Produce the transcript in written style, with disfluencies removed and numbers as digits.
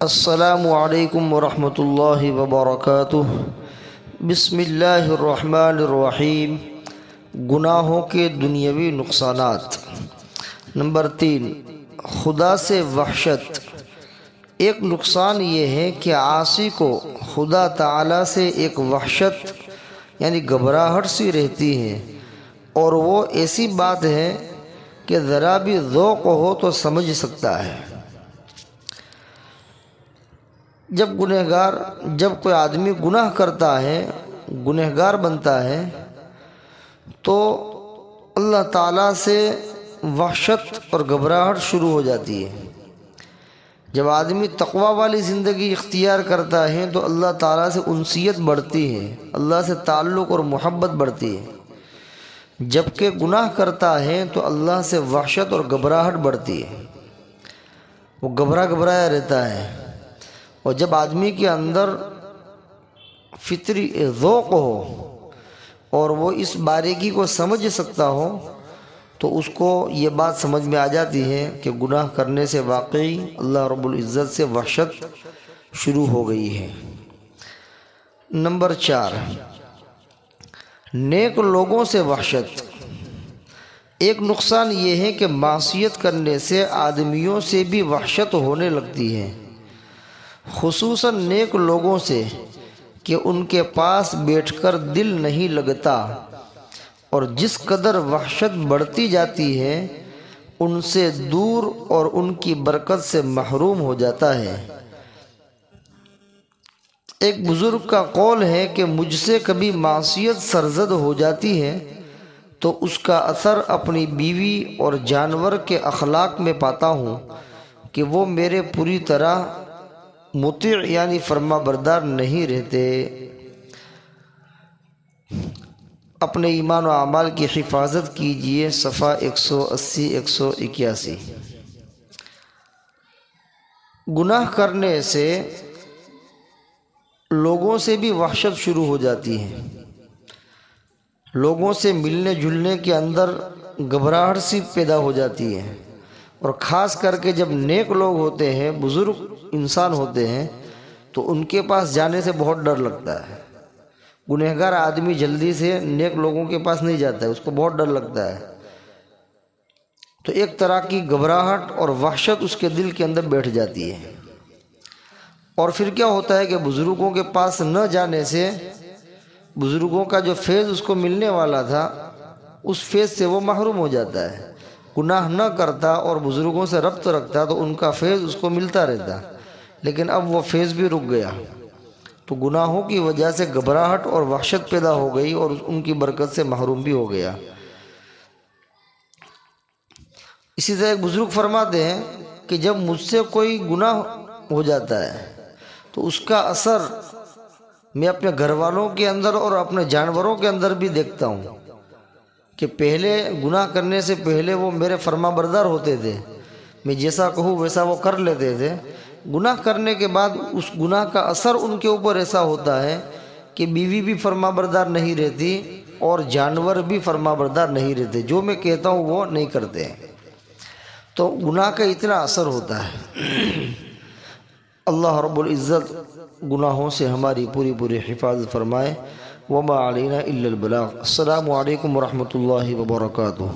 السلام علیکم ورحمۃ اللہ وبرکاتہ۔ بسم اللہ الرحمن الرحیم۔ گناہوں کے دنیاوی نقصانات۔ نمبر 3، خدا سے وحشت۔ ایک نقصان یہ ہے کہ عاصی کو خدا تعالیٰ سے ایک وحشت یعنی گھبراہٹ سی رہتی ہے، اور وہ ایسی بات ہے کہ ذرا بھی ذوق ہو تو سمجھ سکتا ہے۔ جب کوئی آدمی گناہ کرتا ہے، گنہگار بنتا ہے، تو اللہ تعالیٰ سے وحشت اور گھبراہٹ شروع ہو جاتی ہے۔ جب آدمی تقوی والی زندگی اختیار کرتا ہے تو اللہ تعالیٰ سے انسیت بڑھتی ہے، اللہ سے تعلق اور محبت بڑھتی ہے۔ جبکہ گناہ کرتا ہے تو اللہ سے وحشت اور گھبراہٹ بڑھتی ہے، وہ گھبرایا رہتا ہے۔ اور جب آدمی کے اندر فطری ذوق ہو اور وہ اس باریکی کو سمجھ سکتا ہو تو اس کو یہ بات سمجھ میں آ جاتی ہے کہ گناہ کرنے سے واقعی اللہ رب العزت سے وحشت شروع ہو گئی ہے۔ نمبر 4، نیک لوگوں سے وحشت۔ ایک نقصان یہ ہے کہ معصیت کرنے سے آدمیوں سے بھی وحشت ہونے لگتی ہے، خصوصاً نیک لوگوں سے، کہ ان کے پاس بیٹھ کر دل نہیں لگتا، اور جس قدر وحشت بڑھتی جاتی ہے ان سے دور اور ان کی برکت سے محروم ہو جاتا ہے۔ ایک بزرگ کا قول ہے کہ مجھ سے کبھی معصیت سرزد ہو جاتی ہے تو اس کا اثر اپنی بیوی اور جانور کے اخلاق میں پاتا ہوں کہ وہ میرے پوری طرح مطیع یعنی فرما بردار نہیں رہتے۔ اپنے ایمان و اعمال کی حفاظت کیجیے، صفحہ 180 181۔ گناہ کرنے سے لوگوں سے بھی وحشت شروع ہو جاتی ہے، لوگوں سے ملنے جلنے کے اندر گھبراہٹ سی پیدا ہو جاتی ہے، اور خاص کر کے جب نیک لوگ ہوتے ہیں، بزرگ انسان ہوتے ہیں، تو ان کے پاس جانے سے بہت ڈر لگتا ہے۔ گنہگار آدمی جلدی سے نیک لوگوں کے پاس نہیں جاتا ہے، اس کو بہت ڈر لگتا ہے۔ تو ایک طرح کی گھبراہٹ اور وحشت اس کے دل کے اندر بیٹھ جاتی ہے، اور پھر کیا ہوتا ہے کہ بزرگوں کے پاس نہ جانے سے بزرگوں کا جو فیض اس کو ملنے والا تھا اس فیض سے وہ محروم ہو جاتا ہے۔ گناہ نہ کرتا اور بزرگوں سے ربط رکھتا تو ان کا فیض اس کو ملتا رہتا، لیکن اب وہ فیض بھی رک گیا، تو گناہوں کی وجہ سے گھبراہٹ اور وحشت پیدا ہو گئی اور ان کی برکت سے محروم بھی ہو گیا۔ اسی طرح ایک بزرگ فرماتے ہیں کہ جب مجھ سے کوئی گناہ ہو جاتا ہے تو اس کا اثر میں اپنے گھر والوں کے اندر اور اپنے جانوروں کے اندر بھی دیکھتا ہوں کہ پہلے گناہ کرنے سے پہلے وہ میرے فرما بردار ہوتے تھے، میں جیسا کہوں ویسا وہ کر لیتے تھے۔ گناہ کرنے کے بعد اس گناہ کا اثر ان کے اوپر ایسا ہوتا ہے کہ بیوی بھی فرما بردار نہیں رہتی اور جانور بھی فرما بردار نہیں رہتے، جو میں کہتا ہوں وہ نہیں کرتے، تو گناہ کا اتنا اثر ہوتا ہے۔ اللہ رب العزت گناہوں سے ہماری پوری حفاظت فرمائے۔ وما علینا الا البلاغ۔ السلام علیکم ورحمۃ اللہ وبرکاتہ۔